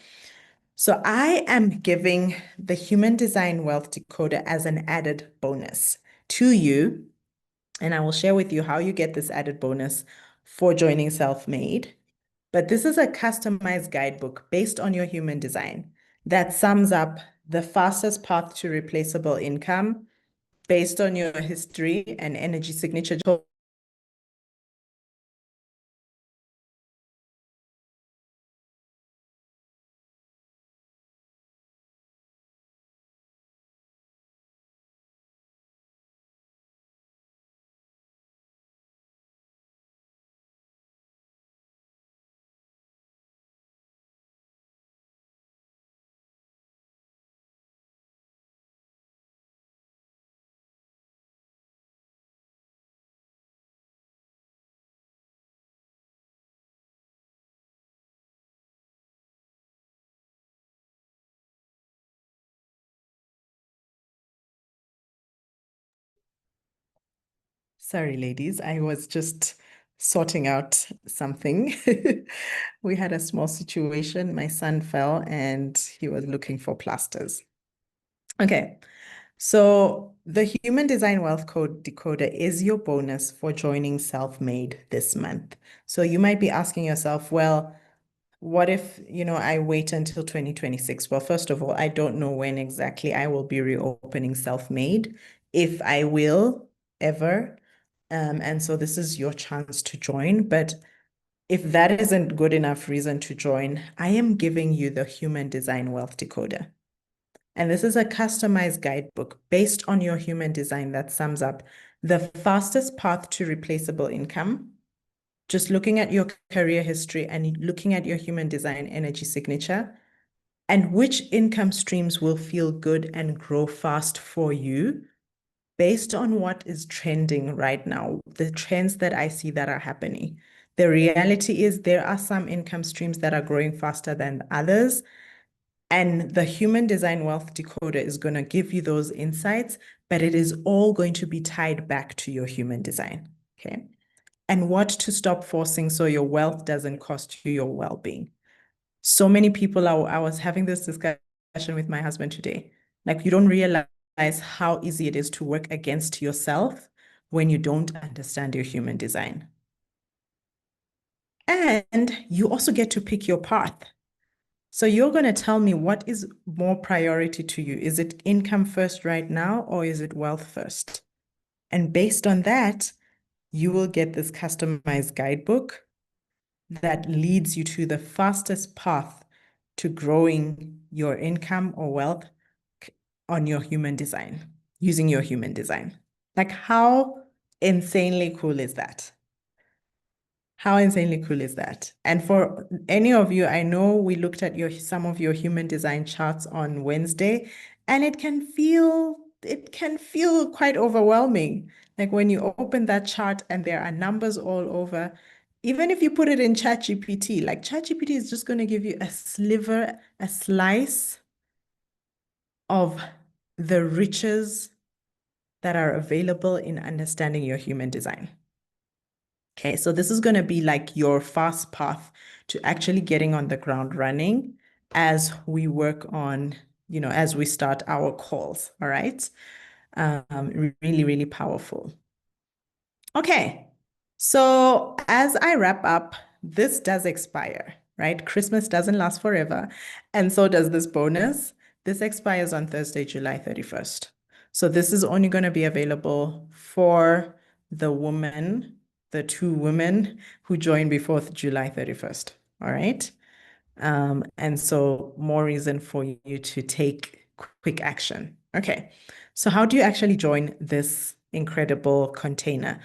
So I am giving the Human Design Wealth Decoder as an added bonus to you. And I will share with you how you get this added bonus for joining Self-Made. But this is a customized guidebook based on your human design that sums up the fastest path to replaceable income based on your history and energy signature. Sorry, ladies, I was just sorting out something. We had a small situation. My son fell and he was looking for plasters. Okay. So the Human Design Wealth Code Decoder is your bonus for joining Self-Made this month. So you might be asking yourself, well, what if, I wait until 2026? Well, first of all, I don't know when exactly I will be reopening Self-Made, if I will ever. And so this is your chance to join. But if that isn't good enough reason to join, I am giving you the Human Design Wealth Decoder. And this is a customized guidebook based on your human design that sums up the fastest path to replaceable income, just looking at your career history and looking at your human design energy signature, and which income streams will feel good and grow fast for you based on what is trending right now, the trends that I see that are happening. The reality is there are some income streams that are growing faster than others. And the Human Design Wealth Decoder is going to give you those insights, but it is all going to be tied back to your human design. Okay. And what to stop forcing so your wealth doesn't cost you your well-being. So many people I was having this discussion with my husband today. Like, you don't realize how easy it is to work against yourself when you don't understand your human design. And you also get to pick your path. So you're going to tell me what is more priority to you. Is it income first right now, or is it wealth first? And based on that, you will get this customized guidebook that leads you to the fastest path to growing your income or wealth on your human design, using your human design. Like, how insanely cool is that? How insanely cool is that? And for any of you, I know we looked at some of your human design charts on Wednesday, and it can feel quite overwhelming. Like, when you open that chart and there are numbers all over, even if you put it in ChatGPT, like, ChatGPT is just going to give you a sliver, a slice of the riches that are available in understanding your human design. Okay, so this is going to be like your fast path to actually getting on the ground running as we work on, as we start our calls. All right. Really, really powerful. Okay. So as I wrap up, this does expire, right? Christmas doesn't last forever. And so does this bonus. This expires on Thursday, July 31st. So this is only going to be available for the two women who joined before July 31st. All right. And so more reason for you to take quick action. Okay. So how do you actually join this incredible container?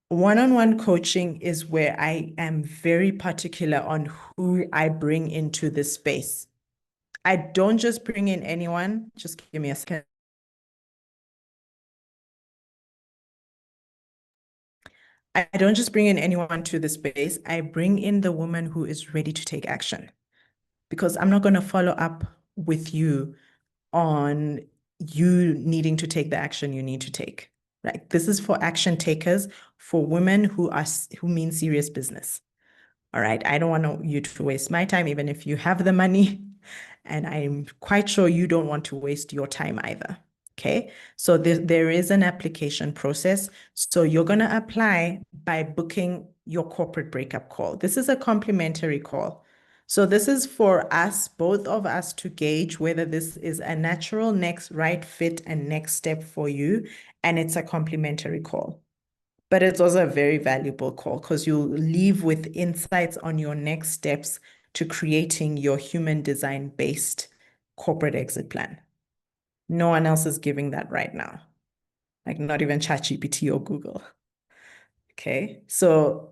One-on-one coaching is where I am very particular on who I bring into this space. I don't just bring in anyone. Just give me a second. I don't just bring in anyone to the space. I bring in the woman who is ready to take action, because I'm not going to follow up with you on you needing to take the action you need to take. Right? This is for action takers, for women who mean serious business. All right. I don't want you to waste my time, even if you have the money. And I'm quite sure you don't want to waste your time either. Okay. So there is an application process. So you're going to apply by booking your corporate breakup call. This is a complimentary call. So this is for us, both of us, to gauge whether this is a natural next right fit and next step for you. And it's a complimentary call. But it's also a very valuable call because you'll leave with insights on your next steps to creating your human design-based corporate exit plan. No one else is giving that right now, like not even ChatGPT or Google. Okay, so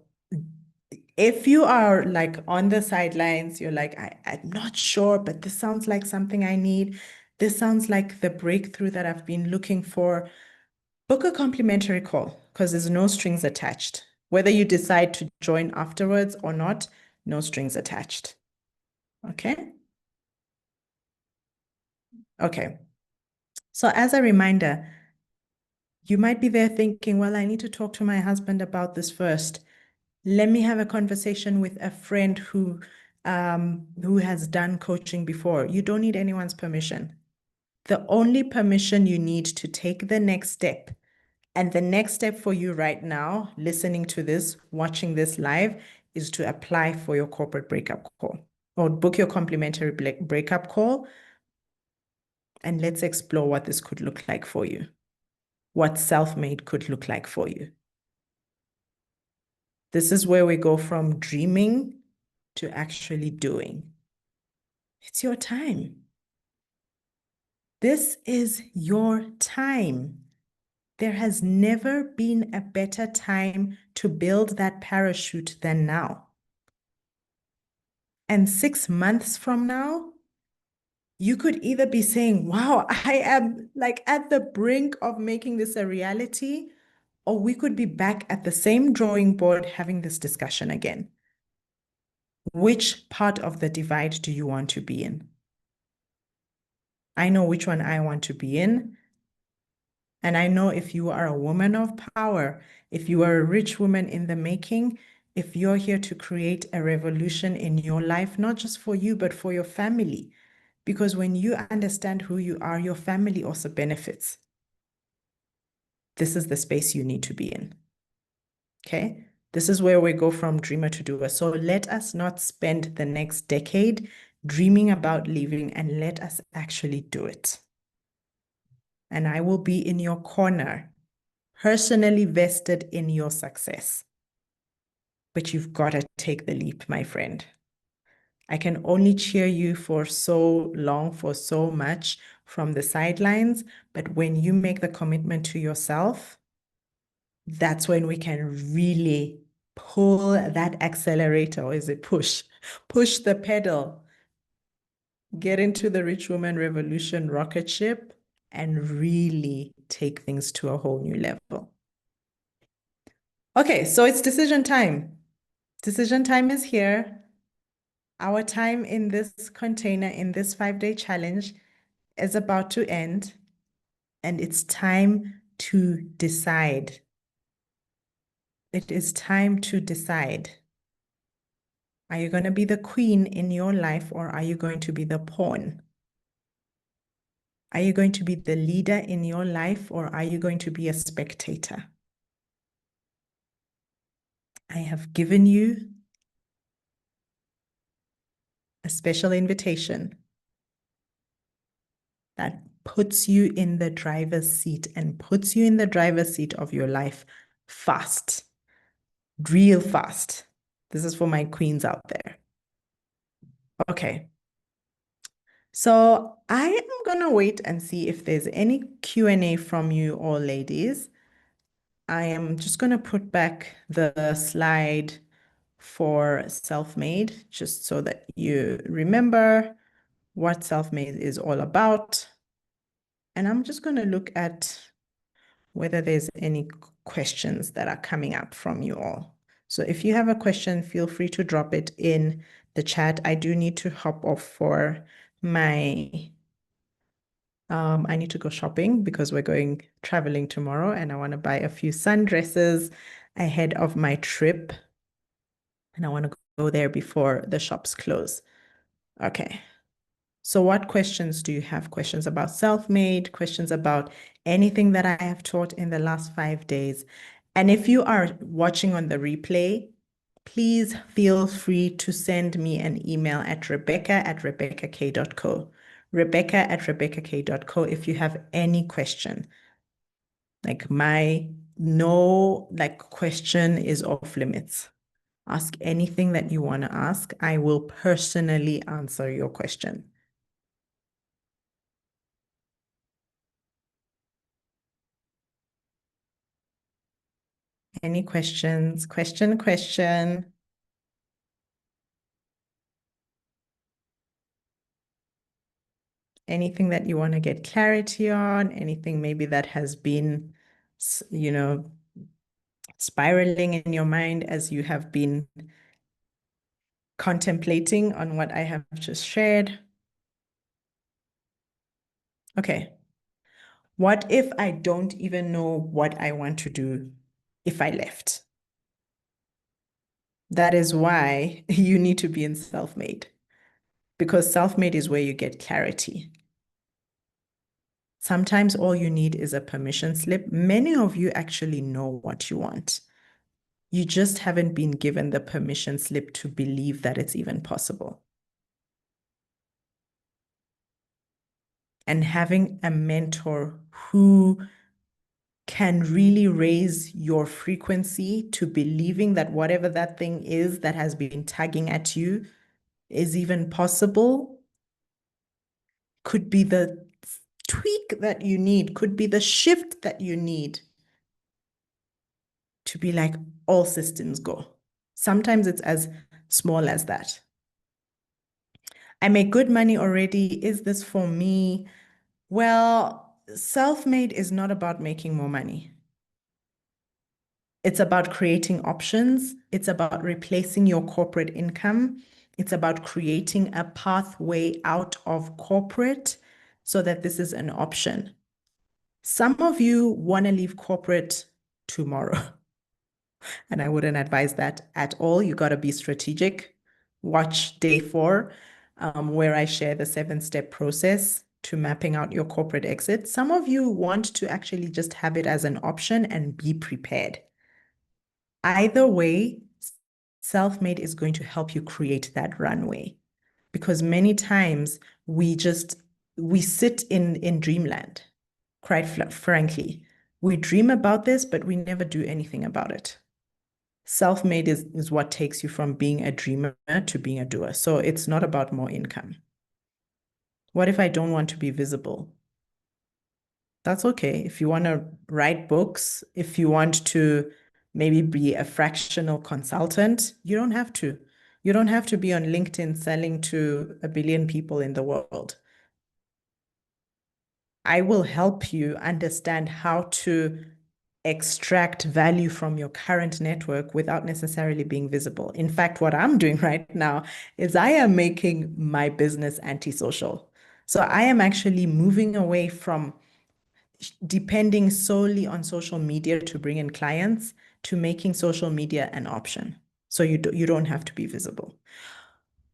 if you are like on the sidelines, you're like, I'm not sure, but this sounds like something I need. This sounds like the breakthrough that I've been looking for. Book a complimentary call because there's no strings attached. Whether you decide to join afterwards or not, no strings attached. Okay? Okay. So as a reminder, You might be there thinking, well, I need to talk to my husband about this first. Let me have a conversation with a friend who has done coaching before. You don't need anyone's permission. The only permission you need to take the next step, and the next step for you right now, listening to this, watching this live, is to apply for your corporate breakup call or book your complimentary breakup call. And let's explore what this could look like for you, what self-made could look like for you. This is where we go from dreaming to actually doing. It's your time. This is your time. There has never been a better time to build that parachute than now. And 6 months from now, you could either be saying, wow, I am like at the brink of making this a reality, or we could be back at the same drawing board having this discussion again. Which part of the divide do you want to be in? I know which one I want to be in. And I know if you are a woman of power, if you are a rich woman in the making, if you're here to create a revolution in your life, not just for you, but for your family. Because when you understand who you are, your family also benefits. This is the space you need to be in. Okay? This is where we go from dreamer to doer. So let us not spend the next decade dreaming about leaving, and let us actually do it. And I will be in your corner, personally vested in your success. But you've got to take the leap, my friend. I can only cheer you for so long, for so much from the sidelines. But when you make the commitment to yourself, that's when we can really pull that accelerator, or is it push? Push the pedal, get into the Rich Woman Revolution rocket ship, and really take things to a whole new level. Okay, so it's decision time. Decision time is here. Our time in this container, in this 5-day challenge, is about to end, and it's time to decide. It is time to decide. Are you going to be the queen in your life, or are you going to be the pawn? Are you going to be the leader in your life, or are you going to be a spectator? I have given you a special invitation that puts you in the driver's seat and puts you in the driver's seat of your life fast, real fast. This is for my queens out there. Okay. So I am gonna wait and see if there's any Q&A from you all ladies. I am just gonna put back the slide for self-made, just so that you remember what self-made is all about. And I'm just gonna look at whether there's any questions that are coming up from you all. So if you have a question, feel free to drop it in the chat. I do need to hop off for my, I need to go shopping because we're going traveling tomorrow, and I want to buy a few sundresses ahead of my trip. And I want to go there before the shops close. Okay. So what questions do you have? Questions about self-made, questions about anything that I have taught in the last 5 days? And if you are watching on the replay, please feel free to send me an email at rebecca@rebeccak.co. Rebecca@rebeccak.co if you have any question. Like no question is off limits. Ask anything that you want to ask. I will personally answer your question. Any questions? Question. Anything that you want to get clarity on? Anything maybe that has been, spiraling in your mind as you have been contemplating on what I have just shared? Okay. What if I don't even know what I want to do if I left? That is why you need to be in self-made, because self-made is where you get clarity. Sometimes all you need is a permission slip. Many of you actually know what you want. You just haven't been given the permission slip to believe that it's even possible. And having a mentor who can really raise your frequency to believing that whatever that thing is that has been tugging at you is even possible could be the tweak that you need, could be the shift that you need to be like, all systems go. Sometimes it's as small as that. I make good money already. Is this for me? Well, self-made is not about making more money. It's about creating options. It's about replacing your corporate income. It's about creating a pathway out of corporate so that this is an option. Some of you want to leave corporate tomorrow, and I wouldn't advise that at all. You got to be strategic. Watch day 4, where I share the 7-step process to mapping out your corporate exit. Some of you want to actually just have it as an option and be prepared. Either way, self-made is going to help you create that runway, because many times we sit in dreamland, quite frankly. We dream about this, but we never do anything about it. Self-made is what takes you from being a dreamer to being a doer. So it's not about more income. What if I don't want to be visible? That's okay. If you want to write books, if you want to maybe be a fractional consultant, you don't have to. You don't have to be on LinkedIn selling to a billion people in the world. I will help you understand how to extract value from your current network without necessarily being visible. In fact, what I'm doing right now is I am making my business antisocial. So I am actually moving away from depending solely on social media to bring in clients to making social media an option. So you don't have to be visible.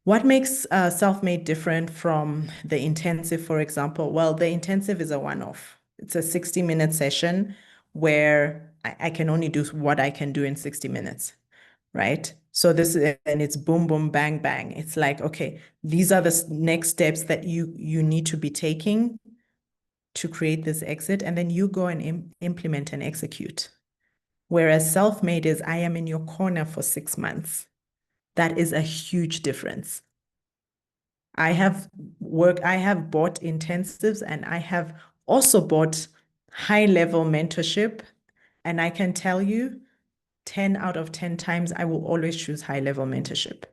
What makes self-made different from the intensive, for example? Well, the intensive is a one-off. It's a 60-minute session where I can only do what I can do in 60 minutes, right? So and it's boom, boom, bang, bang. It's like, okay, these are the next steps that you need to be taking to create this exit, and then you go and implement and execute. Whereas self-made is, I am in your corner for 6 months. That is a huge difference. I have bought intensives, and I have also bought high-level mentorship. And I can tell you 10 out of 10 times, I will always choose high-level mentorship,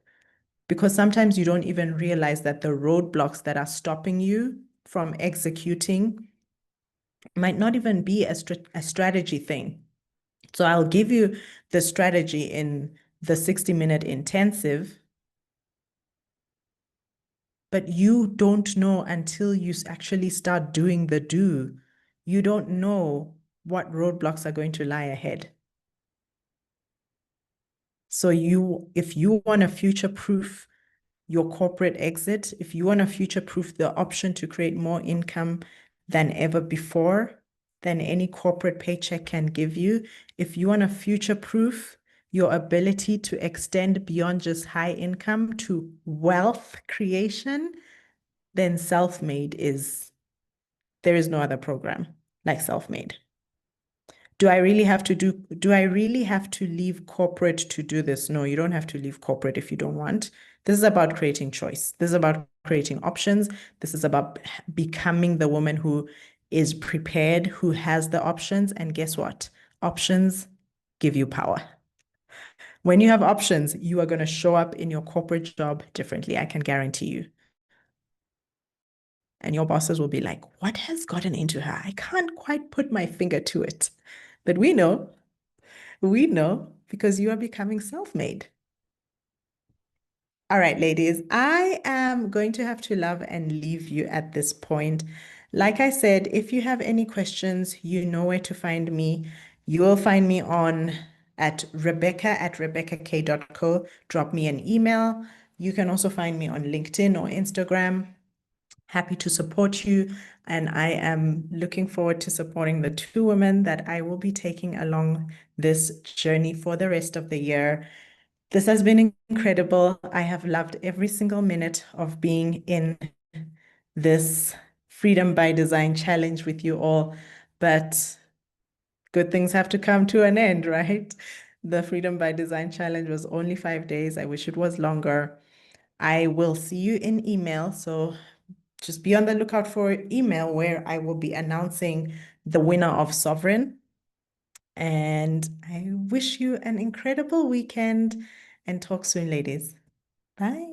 because sometimes you don't even realize that the roadblocks that are stopping you from executing might not even be a strategy thing. So I'll give you the strategy in the 60-minute intensive, but you don't know until you actually start doing the do. You don't know what roadblocks are going to lie ahead. So if you want to future-proof your corporate exit, if you want to future-proof the option to create more income than ever before, than any corporate paycheck can give you, if you want to future-proof your ability to extend beyond just high income to wealth creation, then there is no other program like self-made. Do I really have to leave corporate to do this? No, you don't have to leave corporate if you don't want. This is about creating choice. This is about creating options. This is about becoming the woman who is prepared, who has the options. And guess what? Options give you power. When you have options, you are going to show up in your corporate job differently. I can guarantee you. And your bosses will be like, what has gotten into her? I can't quite put my finger to it. But we know. We know because you are becoming self-made. All right, ladies, I am going to have to love and leave you at this point. Like I said, if you have any questions, you know where to find me. You will find me on at rebecca@rebeccak.co. Drop me an email. You can also find me on LinkedIn or Instagram. Happy to support you. And I am looking forward to supporting the two women that I will be taking along this journey for the rest of the year. This has been incredible. I have loved every single minute of being in this Freedom by Design challenge with you all, but good things have to come to an end, right? The Freedom by Design challenge was only 5 days. I wish it was longer. I will see you in email, so just be on the lookout for email where I will be announcing the winner of Sovereign. And I wish you an incredible weekend and talk soon, ladies. Bye.